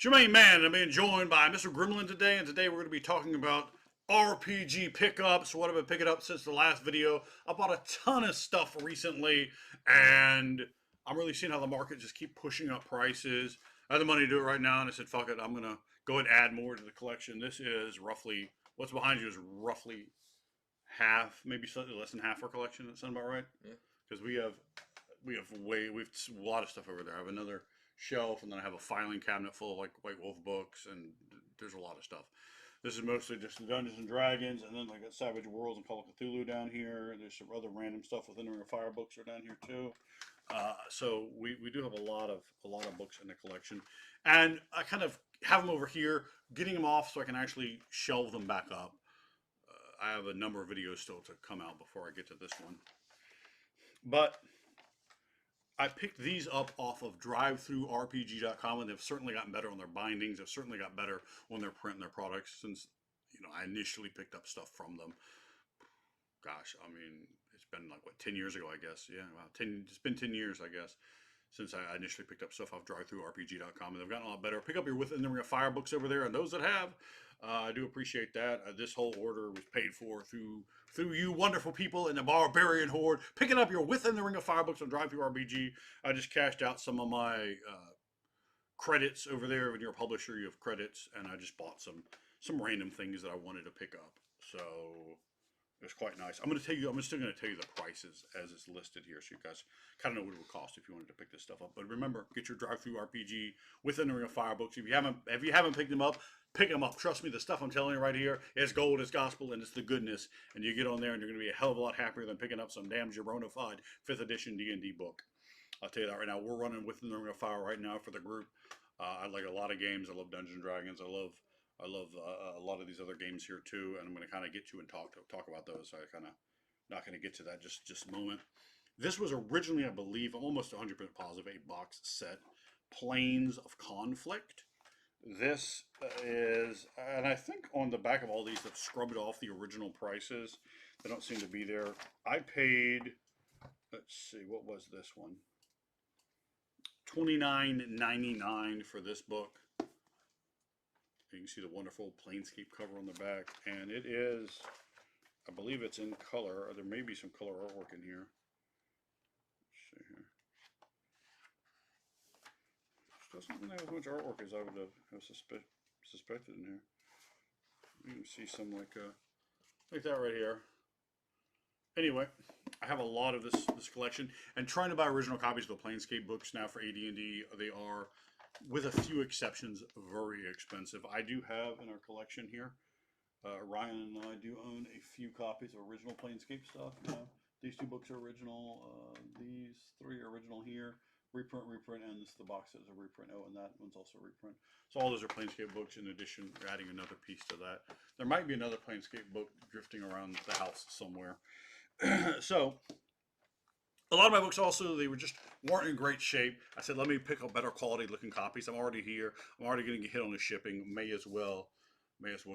Jermaine Man, I'm being joined by Mr. Gremlin today, and today we're going to be talking about RPG pickups. What I've been picking up since the last video. I bought a ton of stuff recently, and I'm really seeing how the market just keep pushing up prices. I have the money to do it right now, and I said, fuck it, I'm going to go ahead and add more to the collection. This is roughly, what's behind you is roughly half, maybe slightly less than half our collection. That sound about right? Yeah. Because we have a lot of stuff over there. I have another shelf, and then I have a filing cabinet full of like White Wolf books, and there's a lot of stuff. This is mostly just the Dungeons and Dragons, and then like got Savage Worlds and Call of Cthulhu down here. There's some other random stuff within the Ring of Fire books are down here too. So we do have a lot of books in the collection, and I kind of have them over here, getting them off so I can actually shelve them back up. I have a number of videos still to come out before I get to this one, but I picked these up off of drivethrurpg.com, and they've certainly gotten better on their bindings. They've certainly got better on their print and their products since I initially picked up stuff from them. Gosh, I mean, it's been like what 10 years ago, I guess. Yeah, wow, 10. It's been 10 years, I guess, since I initially picked up stuff off drivethrurpg.com, and they've gotten a lot better. Pick up your Within the Ring of Fire books over there, and those that have, I do appreciate that. This whole order was paid for through you wonderful people in the Barbarian Horde. Picking up your Within the Ring of Fire books on drive-thru-RPG. I just cashed out some of my credits over there. When you're a publisher, you have credits, and I just bought some random things that I wanted to pick up. So it was quite nice. I'm still going to tell you the prices as it's listed here, so you guys kind of know what it would cost if you wanted to pick this stuff up. But remember, get your drive-through RPG Within the Ring of Fire books. If you haven't picked them up, pick them up. Trust me, the stuff I'm telling you right here is gold, it's gospel, and it's the goodness. And you get on there, and you're going to be a hell of a lot happier than picking up some damn Jabrona-fied 5th edition D&D book. I'll tell you that right now. We're running Within the Ring of Fire right now for the group. I like a lot of games. I love Dungeons and Dragons. I love a lot of these other games here too, and I'm going to kind of get to and talk about those. So I kind of not going to get to that just a moment. This was originally, I believe, I'm almost 100% positive, a box set, Planes of Conflict. This is, and I think on the back of all these, they've scrubbed off the original prices. They don't seem to be there. I paid, let's see, what was this one? $29.99 for this book. You can see the wonderful Planescape cover on the back, and it is, I believe it's in color, or there may be some color artwork in here. Let's see here. It doesn't have as much artwork as I would have suspected in here. You can see some like that right here. Anyway, I have a lot of this collection, and trying to buy original copies of the Planescape books now for AD&D. They are, with a few exceptions, very expensive. I do have in our collection here, Ryan and I do own a few copies of original Planescape stuff. These two books are original. These three are original here. Reprint, and this is the box that is a reprint. Oh, and that one's also a reprint. So all those are Planescape books. In addition, we're adding another piece to that. There might be another Planescape book drifting around the house somewhere. So a lot of my books also, they weren't in great shape. I said, let me pick up better quality looking copies. I'm already here. I'm already getting a hit on the shipping. May as well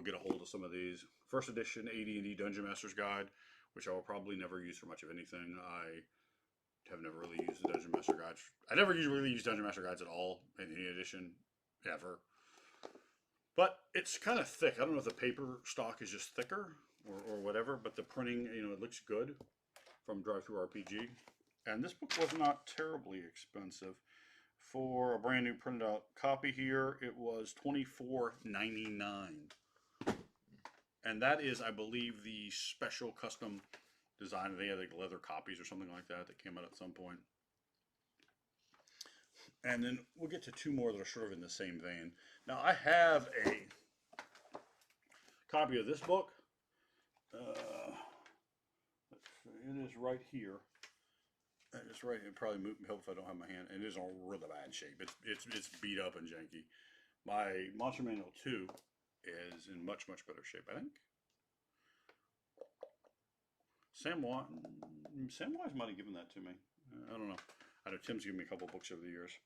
get a hold of some of these. First edition AD&D Dungeon Master's Guide, which I will probably never use for much of anything. I have never really used the Dungeon Master Guides. I never really use Dungeon Master Guides at all in any edition, ever. But it's kind of thick. I don't know if the paper stock is just thicker or whatever, but the printing, it looks good from drive-thru-RPG. And this book was not terribly expensive. For a brand new printed out copy here, it was $24.99. And that is, I believe, the special custom design. They had like leather copies or something like that that came out at some point. And then we'll get to two more that are sort of in the same vein. Now, I have a copy of this book. It is right here. It's right. It probably help if I don't have my hand. And it is in really bad shape. It's beat up and janky. My Monster Manual 2 is in much better shape, I think. Sam Wise might have given that to me. I don't know. I know Tim's given me a couple books over the years.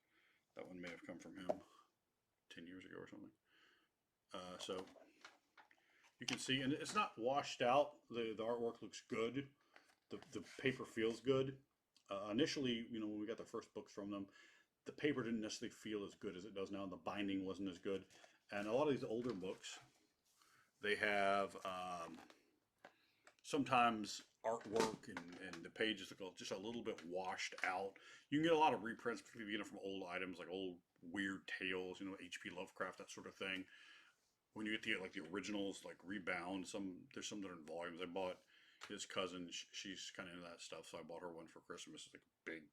That one may have come from him 10 years ago or something. So you can see, and it's not washed out. The artwork looks good. The paper feels good. Initially, when we got the first books from them, the paper didn't necessarily feel as good as it does now, and the binding wasn't as good. And a lot of these older books, they have sometimes artwork and the pages look just a little bit washed out. You can get a lot of reprints, particularly from old items like old weird tales, H.P. Lovecraft, that sort of thing. When you get to get like the originals, like rebound, there's some that are in volumes. I bought his cousin; she's kind of into that stuff, so I bought her one for Christmas. It's like a big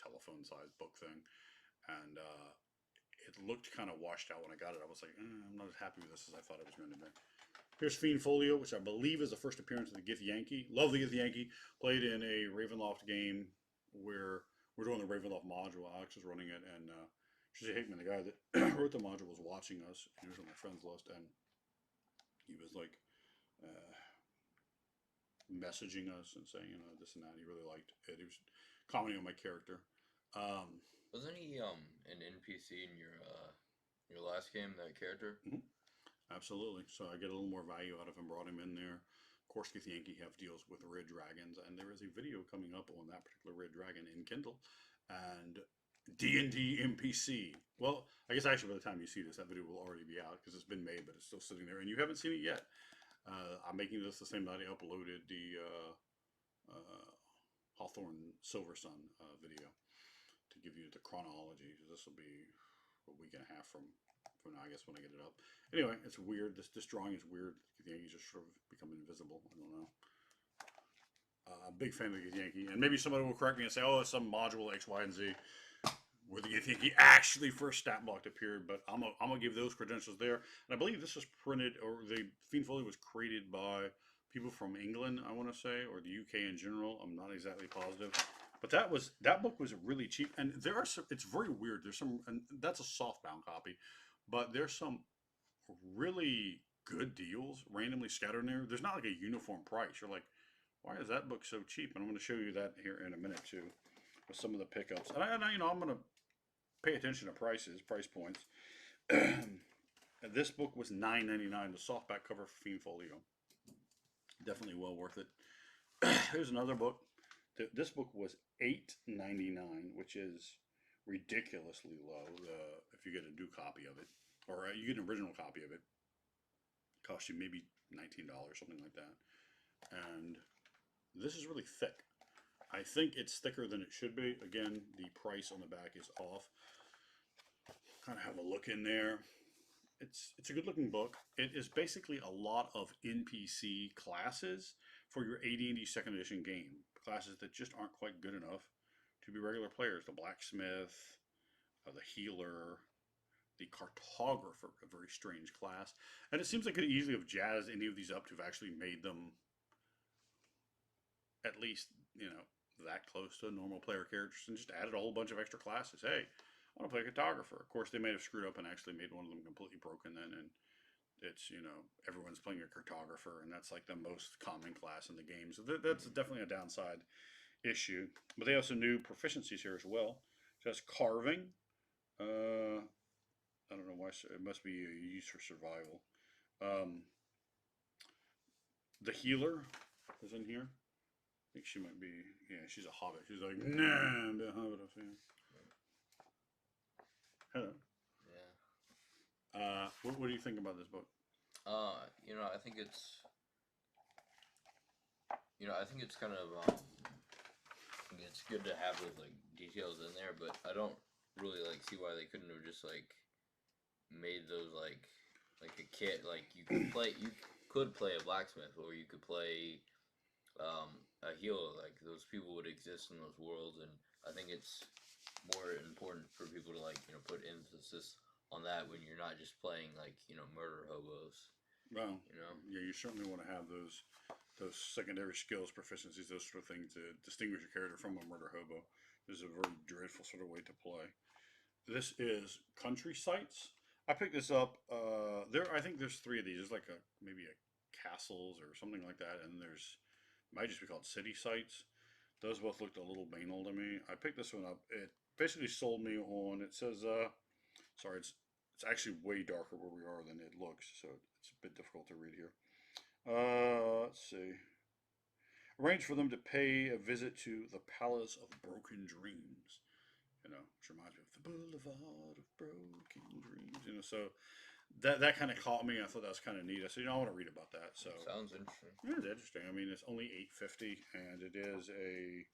telephone-sized book thing, and it looked kind of washed out when I got it. I was like, I'm not as happy with this as I thought it was going to be. Here's Fiend Folio, which I believe is the first appearance of the Gith Yankee. Love the Gith Yankee. Played in a Ravenloft game where we're doing the Ravenloft module. Alex is running it, and Shizzy Hickman, the guy that wrote the module, was watching us. He was on my friends list, and he was like messaging us and saying, this and that. He really liked it. He was commenting on my character. Wasn't he an NPC in your last game? That character. Mm-hmm. Absolutely. So I get a little more value out of him. Brought him in there. Of course, Gith Yankee have deals with red dragons, and there is a video coming up on that particular red dragon in Kindle, and D&D NPC. Well, I guess actually by the time you see this, that video will already be out because it's been made, but it's still sitting there, and you haven't seen it yet. I'm making this the same night I uploaded the Hawthorne Silver Sun video to give you the chronology. This will be a week and a half from now, I guess, when I get it up. Anyway, it's weird. This drawing is weird. The Yankees just sort of become invisible. I don't know. I'm a big fan of the Gith Yankee, and maybe somebody will correct me and say, "Oh, it's some module X, Y, and Z." Where the Gith Yankee actually first stat blocked appeared, but I'm gonna give those credentials there. And I believe this was printed, or the Fiend Folio was created by people from England, I want to say, or the UK in general. I'm not exactly positive, but that book was really cheap. And there are some. It's very weird. There's some, and that's a softbound copy, but there's some really good deals randomly scattered in there. There's not like a uniform price. You're like, why is that book so cheap? And I'm going to show you that here in a minute too, with some of the pickups. And I'm going to pay attention to price points. And this book was $9.99. The softback cover for Fiend Folio. Definitely well worth it. Here's another book. This book was $8.99, which is ridiculously low. If you get a new copy of it, or you get an original copy of it, cost you maybe $19, something like that. And this is really thick. I think it's thicker than it should be. Again, the price on the back is off. Kind of have a look in there. It's a good looking book. It is basically a lot of NPC classes for your AD&D second edition game. Classes that just aren't quite good enough to be regular players. The blacksmith, the healer, the cartographer, a very strange class. And it seems like it could easily have jazzed any of these up to have actually made them at least, that close to normal player characters and just added a whole bunch of extra classes. Hey, I want to play cartographer. Of course, they may have screwed up and actually made one of them completely broken then, and it's, everyone's playing a cartographer, and that's like the most common class in the game. So that's definitely a downside issue. But they have some new proficiencies here as well. Just carving. I don't know why. It must be used for survival. Um, the healer is in here. I think she might be. Yeah, she's a hobbit. She's like, nah, I'm a hobbit. Hello. Yeah. What do you think about this book? I think it's. I think it's kind of. It's good to have those like details in there, but I don't really see why they couldn't have just made those like a kit. Like you could play a blacksmith, or you could play a healer. Like those people would exist in those worlds, and I think it's more important for people to put emphasis on that when you're not just playing murder hobos. Well, yeah, you certainly want to have those secondary skills, proficiencies, those sort of things to distinguish your character from a murder hobo. This is a very dreadful sort of way to play. This is Country Sites. I picked this up. I think there's 3 of these. There's maybe a castles or something like that, and there's might just be called City Sites. Those both looked a little banal to me. I picked this one up. It basically sold me on. It says, sorry, it's actually way darker where we are than it looks, so it's a bit difficult to read here. Let's see. Arrange for them to pay a visit to the Palace of Broken Dreams. You know, which reminds me of the Boulevard of Broken Dreams. You know, so that kind of caught me. I thought that was kind of neat. I said, I want to read about that. So Sounds interesting. yeah, it's interesting. I mean, it's only $8.50, and it is a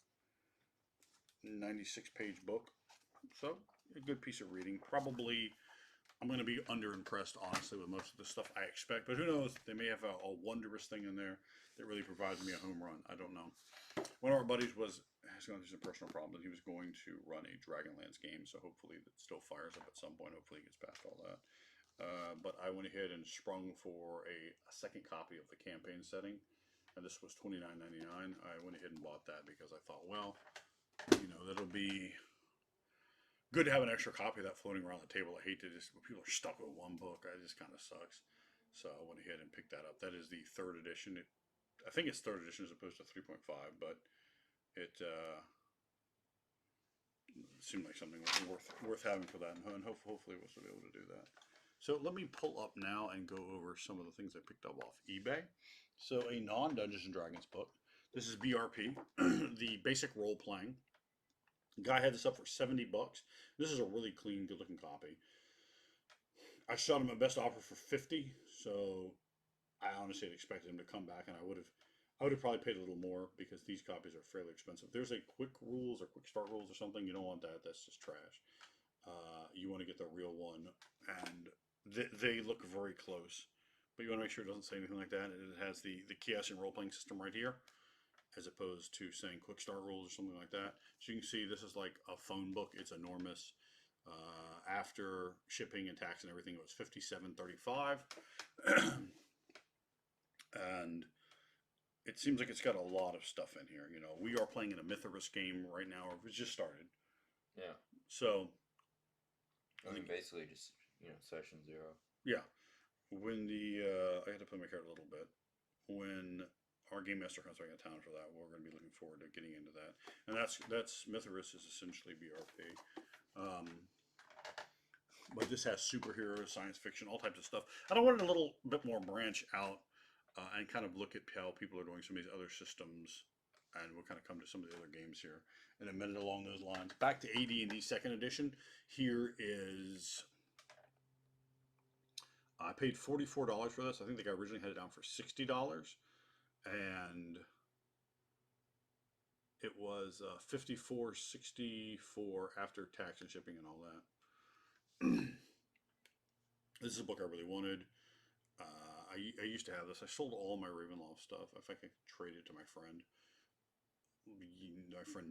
96-page book. So a good piece of reading. Probably I'm going to be underimpressed, honestly, with most of the stuff I expect. But who knows? They may have a wondrous thing in there that really provides me a home run. I don't know. One of our buddies has gone through some personal problems. He was going to run a Dragonlance game, so hopefully that still fires up at some point. Hopefully he gets past all that. But I went ahead and sprung for a second copy of the campaign setting, and this was $29.99. I went ahead and bought that because I thought, well, that'll be good to have an extra copy of that floating around the table. I hate to just when people are stuck with one book. It just kind of sucks. So I went ahead and picked that up. That is the third edition. I think it's third edition as opposed to 3.5, but it seemed like something worth having for that, and hopefully we'll be able to do that. So let me pull up now and go over some of the things I picked up off eBay. So a non-Dungeons and Dragons book. This is BRP, the basic role playing. Guy had this up for $70. This is a really clean, good-looking copy. I shot him a best offer for $50, so I honestly had expected him to come back, and I would have probably paid a little more because these copies are fairly expensive. There's a quick rules or quick start rules or something. You don't want that. That's just trash. You want to get the real one, and they look very close, but you want to make sure it doesn't say anything like that. It has the Chaosium role-playing system right here, as opposed to saying quick start rules or something like that. So you can see this is like a phone book. It's enormous. After shipping and tax and everything, it was $57.35. And it seems like it's got a lot of stuff in here. We are playing in a Mythorus game right now, or it just started. Yeah. So I mean, basically just, session 0. Yeah. When I had to play my card a little bit. When our game master comes back in town for that, we're going to be looking forward to getting into that. And that's Mythorus is essentially BRP. But this has superheroes, science fiction, all types of stuff. And I wanted a little bit more branch out and kind of look at how people are doing some of these other systems. And we'll kind of come to some of the other games here in a minute along those lines. Back to AD&D 2nd edition. Here is... I paid $44 for this. I think the guy originally had it down for $60. And it was $54.64 after tax and shipping and all that. This is a book I really wanted. I used to have this. I sold all my Ravenloft stuff. If I could trade it to my friend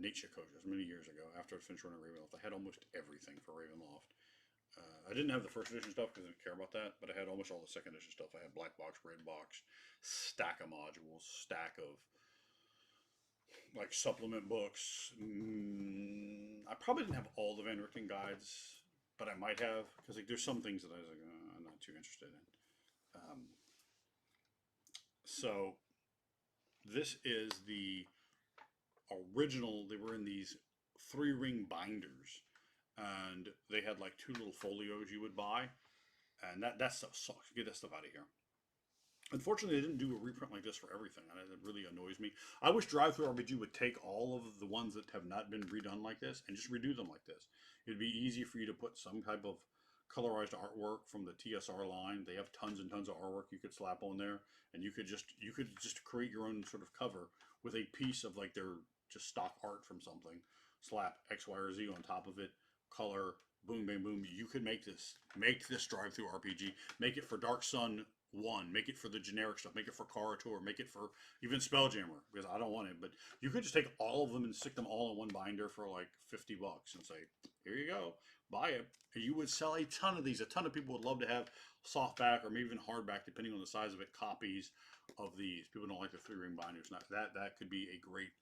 Nate Chaosium many years ago after I finished running Ravenloft. I had almost everything for Ravenloft. I didn't have the first edition stuff because I didn't care about that, but I had almost all the second edition stuff. I had black box, red box, stack of modules, stack of like supplement books. I probably didn't have all the Van Richten guides, but I might have because there's some things that I was like, I'm not too interested in. So this is the original. They were in these 3-ring binders, and they had like 2 little folios you would buy, and that stuff sucks. Get that stuff out of here. Unfortunately, they didn't do a reprint like this for everything, and it really annoys me. I wish Drive-Thru RPG would take all of the ones that have not been redone like this and just redo them like this. It'd be easy for you to put some type of colorized artwork from the TSR line. They have tons and tons of artwork you could slap on there, and you could just create your own sort of cover with a piece of like their just stock art from something. Slap X, Y, or Z on top of it. Color, boom, bang, boom. You could make this Drive-Thru RPG. Make it for Dark Sun 1. Make it for the generic stuff. Make it for Karator. Make it for even Spelljammer, because I don't want it. But you could just take all of them and stick them all in one binder for like $50 and say, here you go, buy it. And you would sell a ton of these. A ton of people would love to have softback or maybe even hardback, depending on the size of it, copies of these. People don't like the 3-ring binders. That could be a great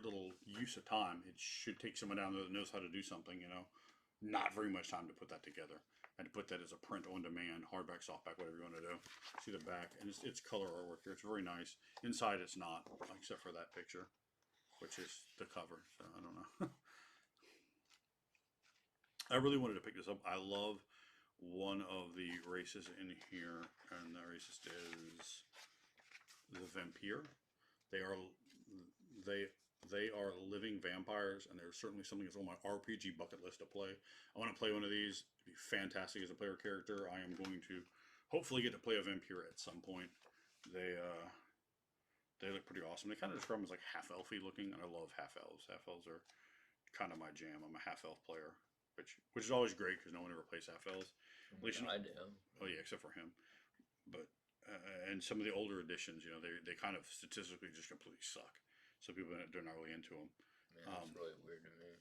little use of time. It should take someone down there that knows how to do something, not very much time to put that together. And to put that as a print on demand, hardback, softback, whatever you want to do. See the back, and it's color artwork here. It's very nice. Inside, it's not, except for that picture, which is the cover. So I don't know. I really wanted to pick this up. I love one of the races in here, and the racist is the Vampire. They They are living vampires, and there's certainly something that's on my RPG bucket list to play. I want to play one of these. It'd be fantastic as a player character. I am going to hopefully get to play a vampire at some point. They look pretty awesome. They kind of describe them as like half elfy looking, and I love half elves. Half elves are kind of my jam. I'm a half elf player, which is always great because no one ever plays half elves. At least I do. Oh yeah, except for him. But and some of the older editions, they kind of statistically just completely suck. So people they're not really into them. Man, that's really weird to me.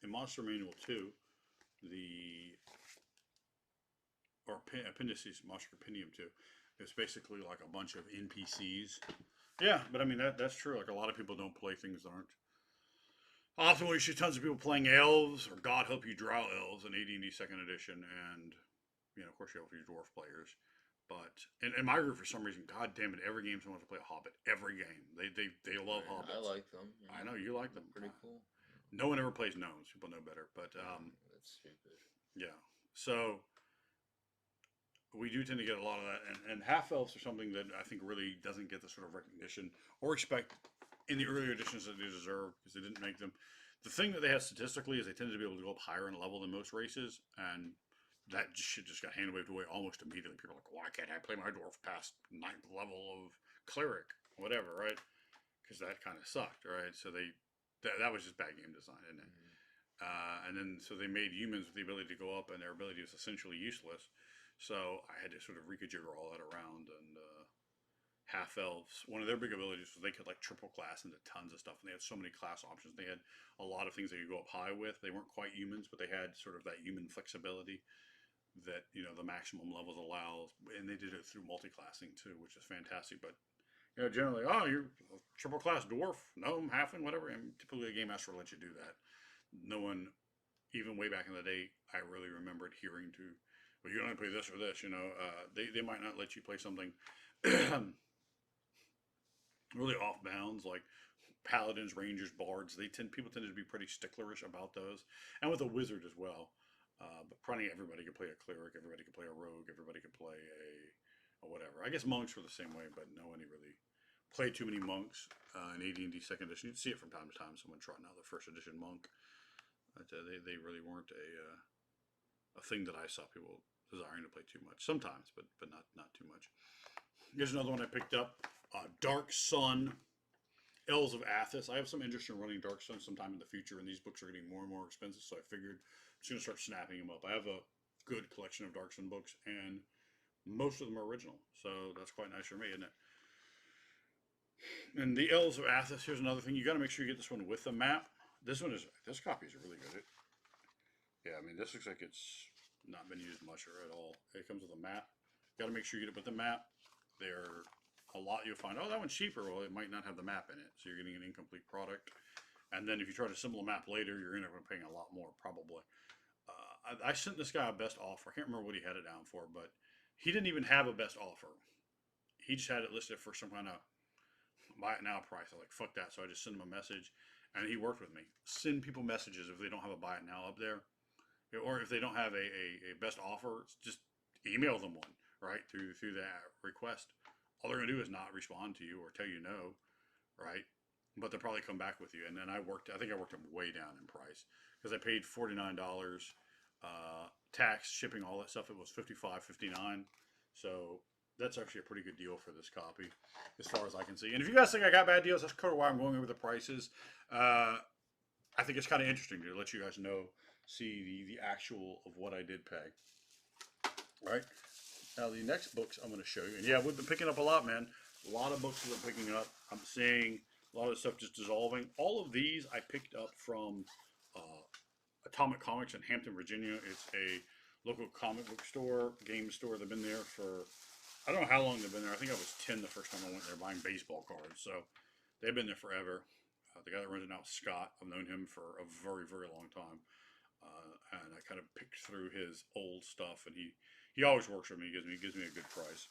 In Monster Manual 2, the or appendices, Monster Compendium 2, it's basically like a bunch of NPCs. Yeah, but I mean that's true. Like a lot of people don't play things that aren't. Often we see tons of people playing elves or God help you drow elves in AD&D Second Edition, and of course you have your dwarf players. But in my group, for some reason, God damn it, every game someone wants to play a Hobbit. Every game, they love Hobbits. I like them. I know you like them. Pretty cool. No one ever plays gnomes. People know better, but that's stupid. yeah. So we do tend to get a lot of that, and half elves are something that I think really doesn't get the sort of recognition or respect in the earlier editions that they deserve because they didn't make them. The thing that they had statistically is they tended to be able to go up higher in level than most races, and that shit just got hand waved away almost immediately. People are like, why can't I play my dwarf past 9th level of cleric, whatever, right? Because that kind of sucked, right? So that was just bad game design, isn't it? Mm-hmm. And then so they made humans with the ability to go up, and their ability was essentially useless. So I had to sort of rejigger all that around. And half elves, one of their big abilities was they could like triple class into tons of stuff, and they had so many class options. They had a lot of things they could go up high with. They weren't quite humans, but they had sort of that human flexibility that the maximum levels allows, and they did it through multi-classing too, which is fantastic. But generally, you're a triple class dwarf, gnome, halfling, whatever, and typically a game master will let you do that. No one, even way back in the day, I really remembered hearing well, you can only play this or this. They might not let you play something really off bounds like paladins, rangers, bards. People tended to be pretty sticklerish about those, and with a wizard as well. But probably everybody could play a cleric, everybody could play a rogue, everybody could play a whatever. I guess monks were the same way, but no one really played too many monks in AD&D Second Edition. You'd see it from time to time, someone trotting out the First Edition monk. But they really weren't a thing that I saw people desiring to play too much. Sometimes, but not too much. Here's another one I picked up, Dark Sun. Elves of Athos. I have some interest in running Dark Sun sometime in the future, and these books are getting more and more expensive, so I figured I'm just going to start snapping them up. I have a good collection of Dark Sun books, and most of them are original, so that's quite nice for me, isn't it? And the Elves of Athos, here's another thing. You got to make sure you get this one with the map. This copy is really good. Yeah, I mean, this looks like it's not been used much or at all. It comes with a map. Got to make sure you get it with the map. They're a lot you'll find, that one's cheaper. Well, it might not have the map in it, so you're getting an incomplete product. And then if you try to assemble a map later, you're going to end up paying a lot more, probably. I sent this guy a best offer. I can't remember what he had it down for, but he didn't even have a best offer. He just had it listed for some kind of buy it now price. I was like, fuck that. So I just sent him a message, and he worked with me. Send people messages if they don't have a buy it now up there, or if they don't have a best offer, just email them one, right, through that request. All they're going to do is not respond to you or tell you no, right? But they'll probably come back with you. And then I think I worked them way down in price because I paid $49, tax, shipping, all that stuff. It was $55.59. So that's actually a pretty good deal for this copy as far as I can see. And if you guys think I got bad deals, that's kind of why I'm going over the prices. I think it's kind of interesting to let you guys see the actual of what I did pay. All right. Now, the next books I'm going to show you, and yeah, we've been picking up a lot, man. A lot of books we've been picking up. I'm seeing a lot of stuff just dissolving. All of these I picked up from Atomic Comics in Hampton, Virginia. It's a local comic book store, game store. They've been there for, I don't know how long they've been there. I think I was 10 the first time I went there buying baseball cards. So they've been there forever. The guy that runs it now is Scott. I've known him for a very, very long time. And I kind of picked through his old stuff, and he always works for me. He gives me a good price.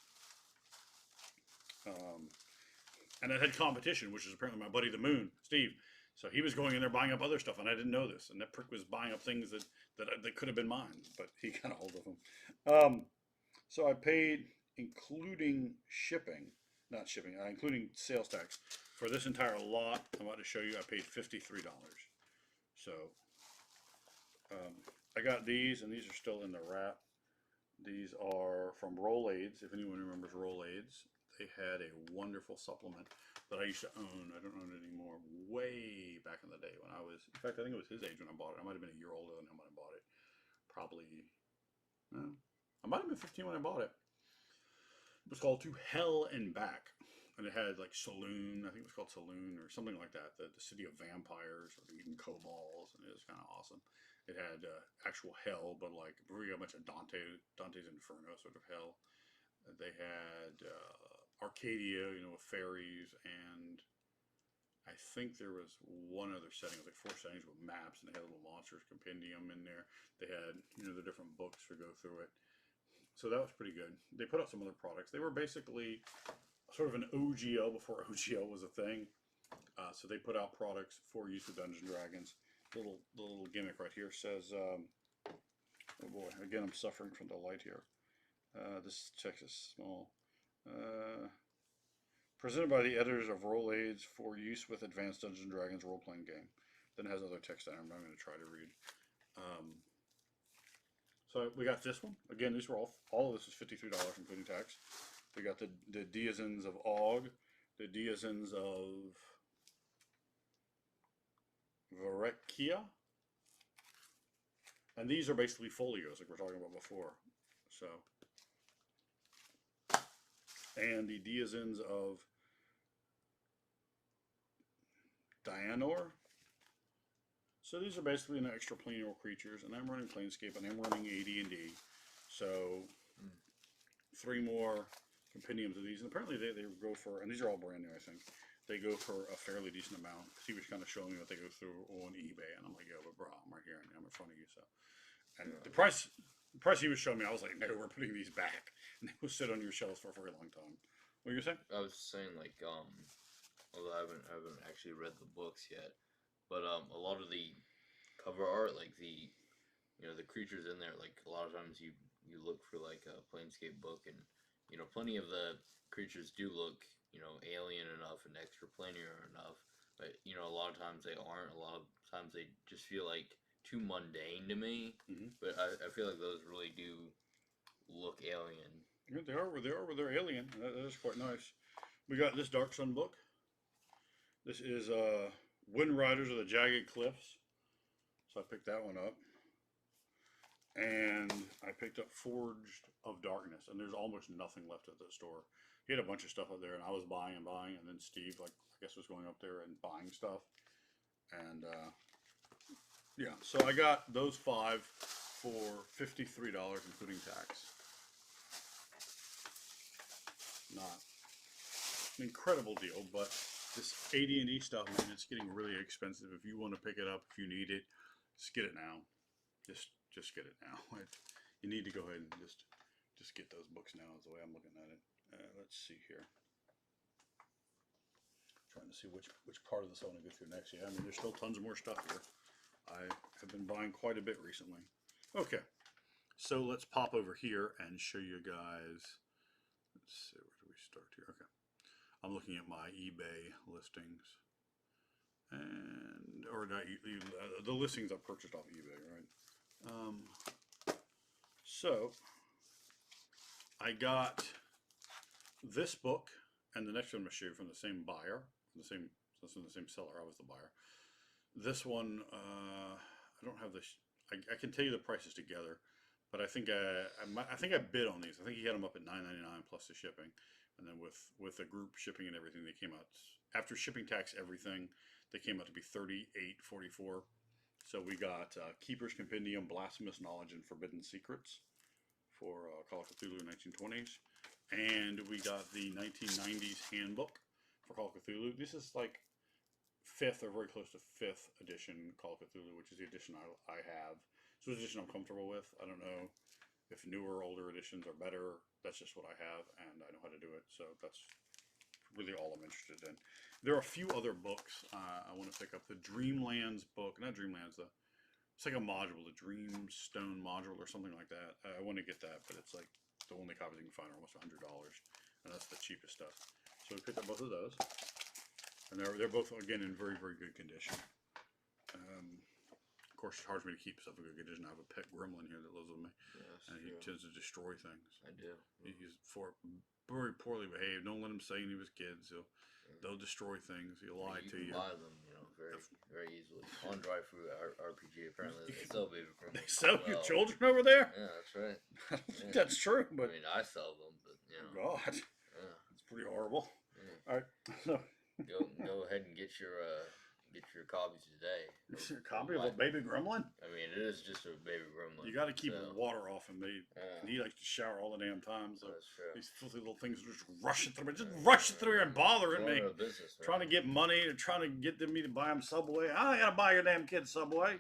And I had competition, which is apparently my buddy the Moon, Steve. So he was going in there buying up other stuff, and I didn't know this. And that prick was buying up things that could have been mine, but he got a hold of them. So I paid, including shipping, not shipping, including sales tax, For this entire lot, I'm about to show you, I paid $53. So, I got these, and these are still in the wrap. These are from Rolaids, if anyone remembers Rolaids. They had a wonderful supplement that I used to own. I don't own it anymore. Way back in the day when I was, in fact, I think it was his age when I bought it. I might have been a year older than him when I bought it. Probably, no, I might have been 15 when I bought it. It was called To Hell and Back. And it had like Saloon, I think it was called Saloon or something like that. The City of Vampires, or eating kobolds, and it was kind of awesome. It had actual hell, but like we got a bunch of Dante's Inferno sort of hell. They had Arcadia, you know, with fairies, and I think there was one other setting, it was like 4 settings with maps, and they had a little monsters compendium in there. They had, you know, the different books to go through it. So that was pretty good. They put out some other products. They were basically sort of an OGL before OGL was a thing. So they put out products for use with Dungeons and Dragons. The little gimmick right here says, oh boy, again, I'm suffering from the light here. This text is small. Presented by the editors of Rolaids for use with Advanced Dungeons and Dragons role-playing game. Then it has other text that I'm not going to try to read. So we got this one. Again, these were all of this is $53, including tax. We got the Diazins of Og, the Diazins of Varekia. And these are basically folios, like we're talking about before. So, and the Diazins of Dianor. So these are basically an extraplanar creatures, and I'm running Planescape, and I'm running AD&D. So 3 more compendiums of these, and apparently they go for, and these are all brand new, I think. They go for a fairly decent amount. He was kind of showing me what they go through on eBay, and I'm like, yo, but bro, I'm right here, and I'm in front of you, so. And the price he was showing me, I was like, no, we're putting these back, and they will sit on your shelves for a very long time. What were you saying? I was saying, like, although I haven't actually read the books yet, but a lot of the cover art, like the creatures in there, like a lot of times you look for like a Planescape book, and plenty of the creatures do look alien enough and extraplanar enough, but a lot of times they aren't. A lot of times they just feel like too mundane to me. But I feel like those really do look alien. Yeah, they are where they're alien. That is quite nice. We got this Dark Sun book. This is Wind Riders of the Jagged Cliffs. So I picked that one up. And I picked up Forged of Darkness, and there's almost nothing left at the store. He had a bunch of stuff up there, and I was buying, and then Steve, like, I guess, was going up there and buying stuff. And yeah, so I got those 5 for $53, including tax. Not an incredible deal, but this AD&D stuff, man, it's getting really expensive. If you want to pick it up, if you need it, just get it now. Just get it now. You need to go ahead and just get those books now is the way I'm looking at it. Let's see here. Trying to see which part of this I want to go through next. Yeah, I mean, there's still tons of more stuff here. I have been buying quite a bit recently. Okay, so let's pop over here and show you guys. Let's see, where do we start here? Okay, I'm looking at my eBay listings, and the listings I purchased off eBay, right? So I got this book and the next one I'm going to show you from the same buyer, the same seller. I was the buyer. This one, I don't have this. I can tell you the prices together, but I think I bid on these. I think he had them up at $9.99 plus the shipping, and then with the group shipping and everything, they came out after shipping tax everything. They came out to be $38.44. So we got Keeper's Compendium, Blasphemous Knowledge, and Forbidden Secrets for Call of Cthulhu in 1920s. And we got the 1990s Handbook for Call of Cthulhu. This is like 5th or very close to 5th edition Call of Cthulhu, which is the edition I have. So it's the edition I'm comfortable with. I don't know if newer or older editions are better. That's just what I have, and I know how to do it. So that's really all I'm interested in. There are a few other books I want to pick up. The Dreamlands book, not Dreamlands, it's like a module, the Dreamstone module or something like that. I want to get that, but it's like the only copies you can find are almost $100, and that's the cheapest stuff. So we picked up both of those. And they're both, again, in very, very good condition. Of course, it's hard for me to keep stuff in good condition. I have a pet gremlin here that lives with me, and he tends to destroy things. I do. He's very poorly behaved. Don't let him say any of his kids. They'll destroy things. He'll lie to you. Buy them, very, very easily. On Drive Through RPG, apparently they sell baby gremlins. They sell your children over there? Yeah, that's right. I don't think that's true, but I mean, I sell them, but God, it's pretty horrible. Yeah. All right, so go ahead and get your copies today. a copy of a baby gremlin? I mean, it is just a baby gremlin. You got to keep water off him. He likes to shower all the damn time. So that's true. These filthy little things are just rushing through. Just rushing through here and bothering me. Business, trying to get money. They're trying to get me to buy them Subway. I ain't gotta buy your damn kids Subway.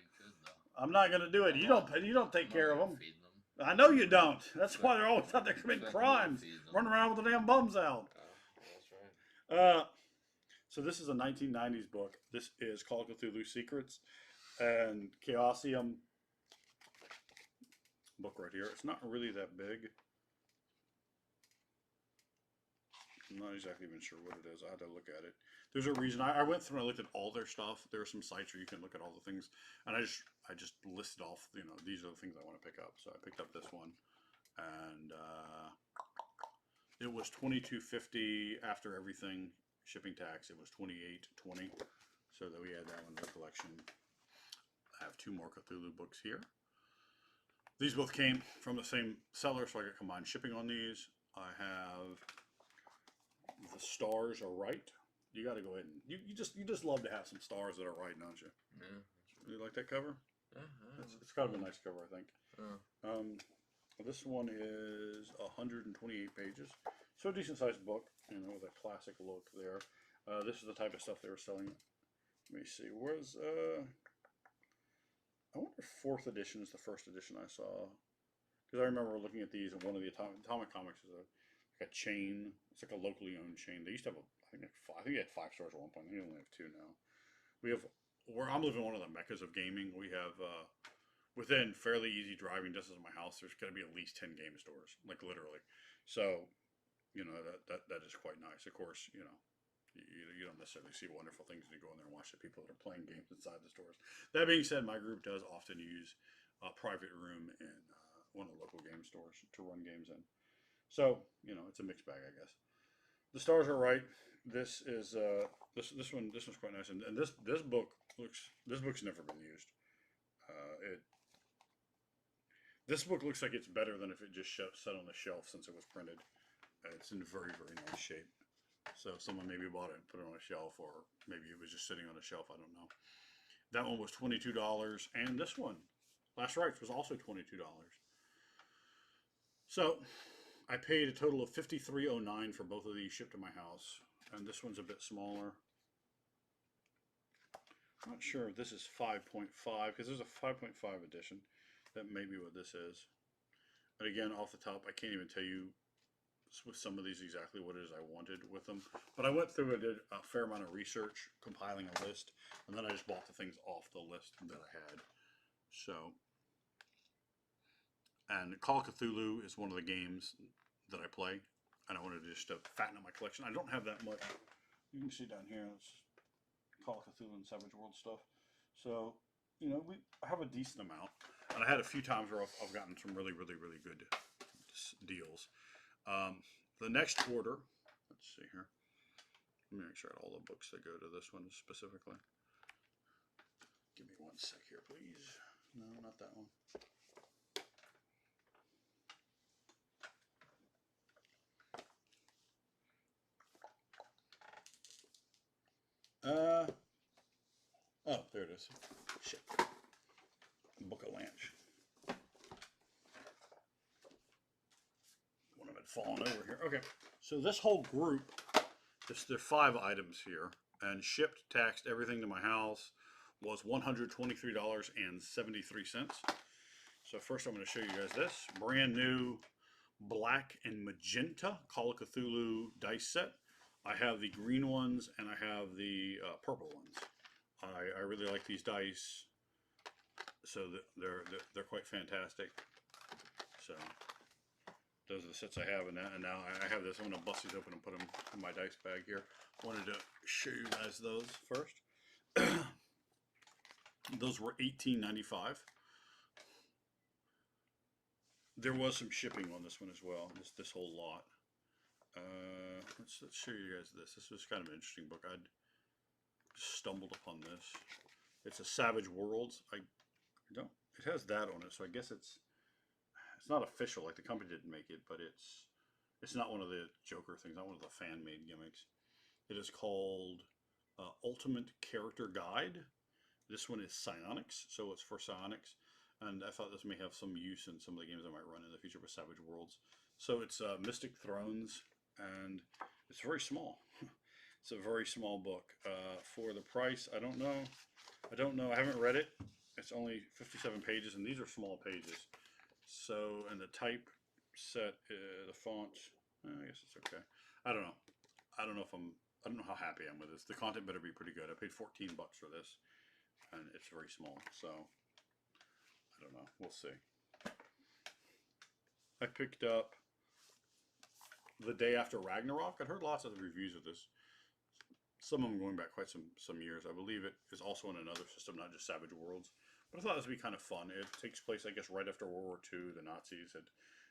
I'm not gonna do it. You don't take care of them. Feed them. I know you don't. That's why they're always out there committing crimes, running around with the damn bums out. That's right. So this is a 1990s book. This is Call of Cthulhu Secrets and Chaosium book right here. It's not really that big. I'm not exactly even sure what it is. I had to look at it. There's a reason. I went through and I looked at all their stuff. There are some sites where you can look at all the things, and I just listed off. These are the things I want to pick up. So I picked up this one, and it was $22.50 after everything, shipping tax. It was $28.20. So that we add that one to the collection. I have 2 more Cthulhu books here. These both came from the same seller, so I got combined shipping on these. I have The Stars Are Right. You got to go ahead and you just love to have some stars that are right, don't you? Yeah. You like that cover? Yeah. It's kind of a nice cover, I think. Yeah. This one is 128 pages, so a decent sized book, with a classic look there. This is the type of stuff they were selling. Let me see. Where's I wonder if 4th edition is the first edition I saw, because I remember looking at these, and one of the Atomic Comics is like a chain. It's like a locally owned chain. They used to have I think they had 5 stores at one point. They only have 2 now. We have where I'm living, one of the meccas of gaming. We have within fairly easy driving distance of my house, there's going to be at least 10 game stores, like literally. So, that is quite nice. Of course, you don't necessarily see wonderful things when you go in there and watch the people that are playing games inside the stores. That being said, my group does often use a private room in one of the local game stores to run games in. So, it's a mixed bag, I guess. The Stars Are Right. This is this one's quite nice, and this book's never been used. This book looks like it's better than if it just sat on the shelf since it was printed. It's in very, very nice shape. So someone maybe bought it and put it on a shelf, or maybe it was just sitting on a shelf. I don't know. That one was $22, and this one, Last Rites, was also $22. So I paid a total of $53.09 for both of these shipped to my house, and this one's a bit smaller. I'm not sure if this is 5.5, because there's a 5.5 edition. That may be what this is. And again, off the top, I can't even tell you with some of these exactly what it is I wanted with them. But I went through and did a fair amount of research, compiling a list, and then I just bought the things off the list that I had. So, and Call of Cthulhu is one of the games that I play, and I wanted to just fatten up my collection. I don't have that much. You can see down here, it's Call of Cthulhu and Savage World stuff. So, I have a decent amount. And I had a few times where I've gotten some really, really, really good deals. The next order, let's see here. Let me make sure I had all the books that go to this one specifically. Give me 1 sec here, please. No, not that one. Oh, there it is. Shit. Book of Lanch. One of it fallen over here. Okay, so this whole group, there are 5 items here, and shipped, taxed, everything to my house was $123.73. So first I'm going to show you guys this brand new black and magenta Call of Cthulhu dice set. I have the green ones and I have the purple ones. I really like these dice. So they're quite fantastic. So those are the sets I have, and now I have this. I'm gonna bust these open and put them in my dice bag here. Wanted to show you guys those first. Those were $18.95. There was some shipping on this one as well. This whole lot. Let's show you guys this. This was kind of an interesting book. I'd stumbled upon this. It's a Savage Worlds. I don't. It has that on it, so I guess it's not official. Like the company didn't make it, but it's not one of the Joker things. Not one of the fan made gimmicks. It is called Ultimate Character Guide. This one is Psionics, so it's for Psionics. And I thought this may have some use in some of the games I might run in the future with Savage Worlds. So it's Mystic Thrones, and it's very small. It's a very small book. For the price, I don't know. I haven't read it. It's only 57 pages, and these are small pages. So, and the type set, the font, I guess it's okay. I don't know. I don't know how happy I am with this. The content better be pretty good. I paid $14 for this, and it's very small. So, I don't know. We'll see. I picked up The Day After Ragnarok. I'd heard lots of the reviews of this. Some of them going back quite some years. I believe it is also in another system, not just Savage Worlds. But I thought this would be kind of fun. It takes place, I guess, right after World War II. The Nazis had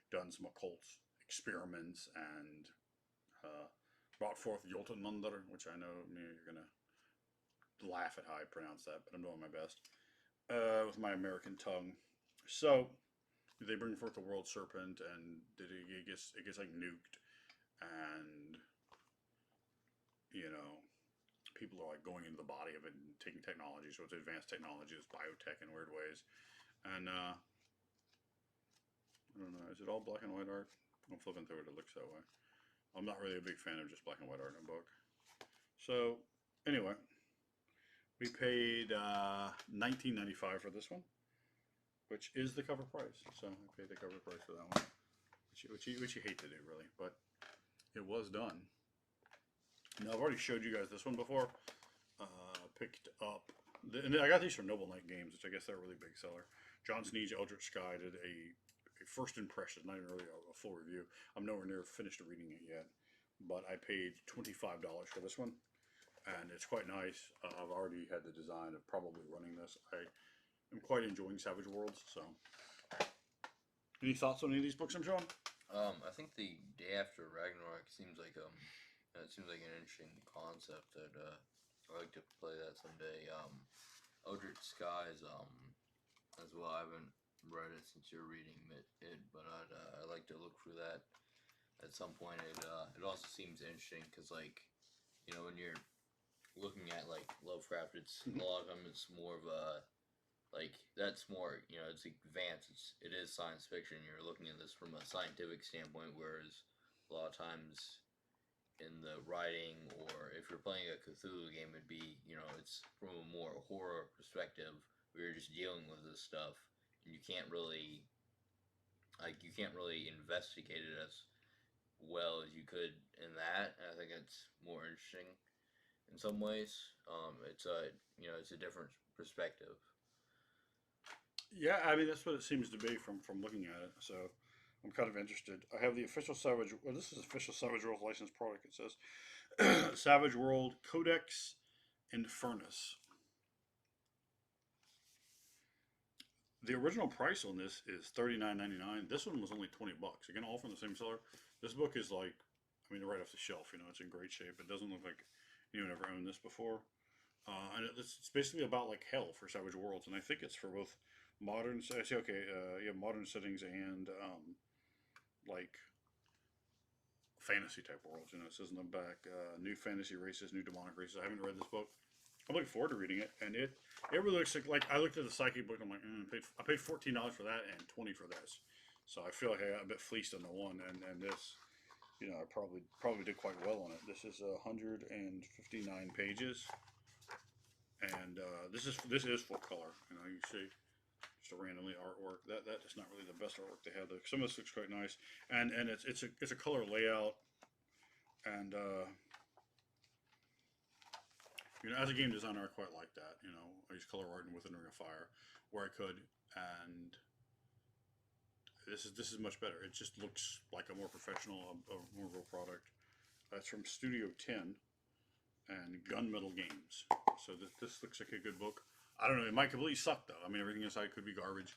done some occult experiments and brought forth Jotunmunder, which I know you're going to laugh at how I pronounce that, but I'm doing my best with my American tongue. So they bring forth the world serpent, and it gets like nuked, and people are like going into the body of it and taking technology. So it's advanced technology, it's biotech in weird ways, and I don't know. Is it all black and white art? I'm flipping through it. It looks that way. I'm not really a big fan of just black and white art in a book. So anyway, we paid $19.95 for this one, which is the cover price. So I paid the cover price for that one, which you hate to do, really, but it was done. Now I've already showed you guys this one before. Picked up, and I got these from Noble Knight Games, which I guess they're a really big seller. John Sneed's Eldritch Sky did a first impression, not even really a full review. I'm nowhere near finished reading it yet, but I paid $25 for this one, and it's quite nice. I've already had the design of probably running this. I am quite enjoying Savage Worlds. So, any thoughts on any of these books I'm showing? I think The Day After Ragnarok seems like it seems like an interesting concept that I'd like to play that someday. Eldritch Skies as well. I haven't read it since you're reading it, but I'd like to look through that at some point. It also seems interesting because, like, when you're looking at like Lovecraft, it's a lot of them. It's more of a that's more it's advanced. It is science fiction. You're looking at this from a scientific standpoint, whereas a lot of times in the writing, or if you're playing a Cthulhu game, it'd be it's from a more horror perspective where you're just dealing with this stuff, and you can't really investigate it as well as you could in that. And I think it's more interesting in some ways. It's a different perspective. Yeah, I mean that's what it seems to be from looking at it. So I'm kind of interested. I have the official Savage. Well, this is official Savage World licensed product. It says Savage World Codex Infernus. The original price on this is $39.99. This one was only $20. Again, all from the same seller. This book is like, right off the shelf. It's in great shape. It doesn't look like anyone ever owned this before. And it's basically about like hell for Savage Worlds, and I think it's for both modern. I say okay, modern settings and like fantasy type worlds. It says in the back, new fantasy races, new demonic races. I haven't read this book. I'm looking forward to reading it, and it really looks like I looked at the psychic book. And I'm like, I paid $14 for that and $20 for this, so I feel like I got a bit fleeced on the one, and this, I probably did quite well on it. This is 159 pages, and this is full color. You see. Just a randomly artwork. That is not really the best artwork they have. Some of this looks quite nice, and it's a color layout, and as a game designer, I quite like that. I use color art within Ring of Fire where I could, and this is much better. It just looks like a more professional, a more real product. That's from Studio 10 and Gunmetal Games. So this looks like a good book. I don't know. It might completely suck though. I mean, everything inside could be garbage.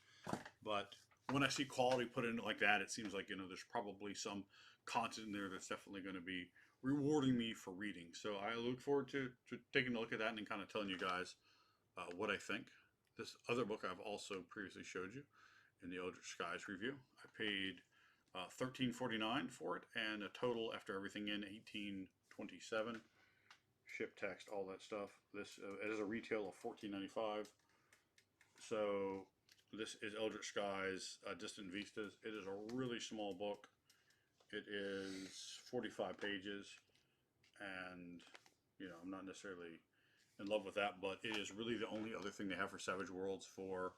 But when I see quality put in like that, it seems like there's probably some content in there that's definitely going to be rewarding me for reading. So I look forward to taking a look at that and then kind of telling you guys what I think. This other book I've also previously showed you in the Eldritch Skies review. I paid $13.49 for it, and a total after everything in $18.27. Ship, text, all that stuff. This it is a retail of $14.95. So this is Eldritch Skies, Distant Vistas. It is a really small book. It is 45 pages, and I'm not necessarily in love with that, but it is really the only other thing they have for Savage Worlds for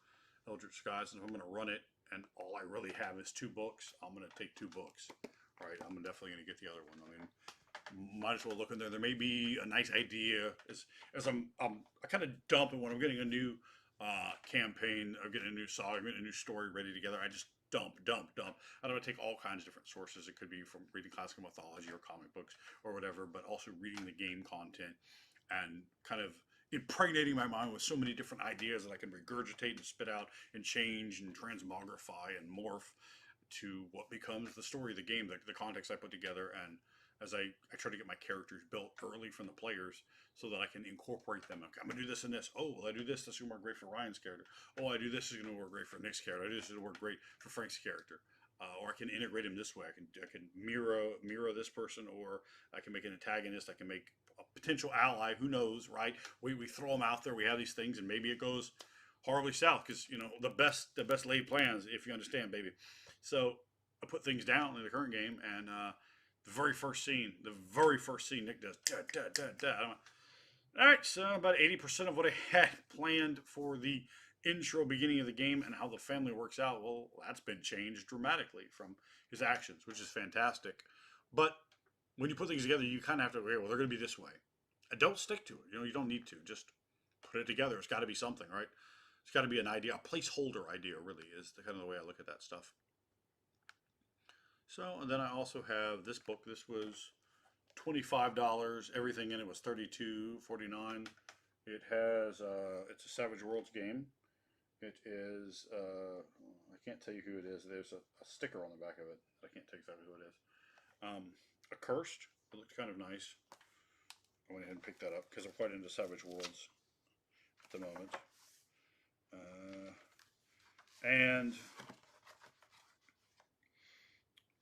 Eldritch Skies. And if I'm going to run it, and all I really have is 2 books, I'm going to take 2 books. Right? I'm definitely going to get the other one. I mean, might as well look in there. There may be a nice idea as I kind of dump, and when I'm getting a new campaign, I'm getting a new saga, I'm getting a new story ready together. I just dump. I don't take all kinds of different sources. It could be from reading classical mythology or comic books or whatever, but also reading the game content and kind of impregnating my mind with so many different ideas that I can regurgitate and spit out and change and transmogrify and morph to what becomes the story of the game, the context I put together. And as I try to get my characters built early from the players so that I can incorporate them. Okay, I'm going to do this and this. Oh, well, I do this. This is going to work great for Ryan's character. Oh, I do this. This is going to work great for Nick's character. I do this. This is going to work great for Frank's character. Or I can integrate him this way. I can mirror this person, or I can make an antagonist. I can make a potential ally. Who knows, right? We throw them out there. We have these things, and maybe it goes horribly south because the best laid plans, if you understand, baby. So I put things down in the current game, and the very first scene, Nick does da da da da. All right, so about 80% of what I had planned for the intro beginning of the game and how the family works out, well, that's been changed dramatically from his actions, which is fantastic. But when you put things together, you kind of have to, okay, well, they're going to be this way. And don't stick to it. You don't need to. Just put it together. It's got to be something, right? It's got to be an idea. A placeholder idea, really, is kind of the way I look at that stuff. So, and then I also have this book. This was $25. Everything in it was $32.49. It has, it's a Savage Worlds game. It is, I can't tell you who it is. There's a sticker on the back of it. I can't tell you exactly who it is. Accursed. It looked kind of nice. I went ahead and picked that up because I'm quite into Savage Worlds at the moment. And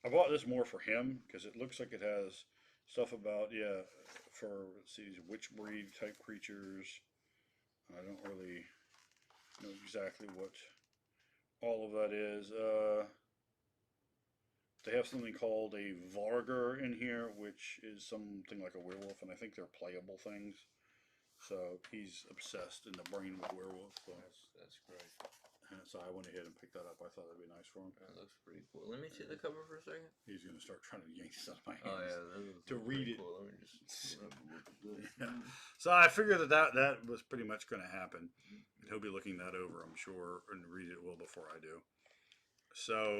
I bought this more for him because it looks like it has stuff about, for, let's see, witch breed type creatures. I don't really know exactly what all of that is. They have something called a Vargur in here, which is something like a werewolf, and I think they're playable things. So he's obsessed in the brain with werewolf. So. That's great. And so I went ahead and picked that up. I thought that'd be nice for him. That looks pretty cool. Let me see the cover for a second. He's gonna start trying to yank this out of my hands. Oh yeah, that looks to read it. cool. Let me just look at this. Yeah. So I figured that was pretty much going to happen. He'll be looking that over, I'm sure, and read it well before I do. So.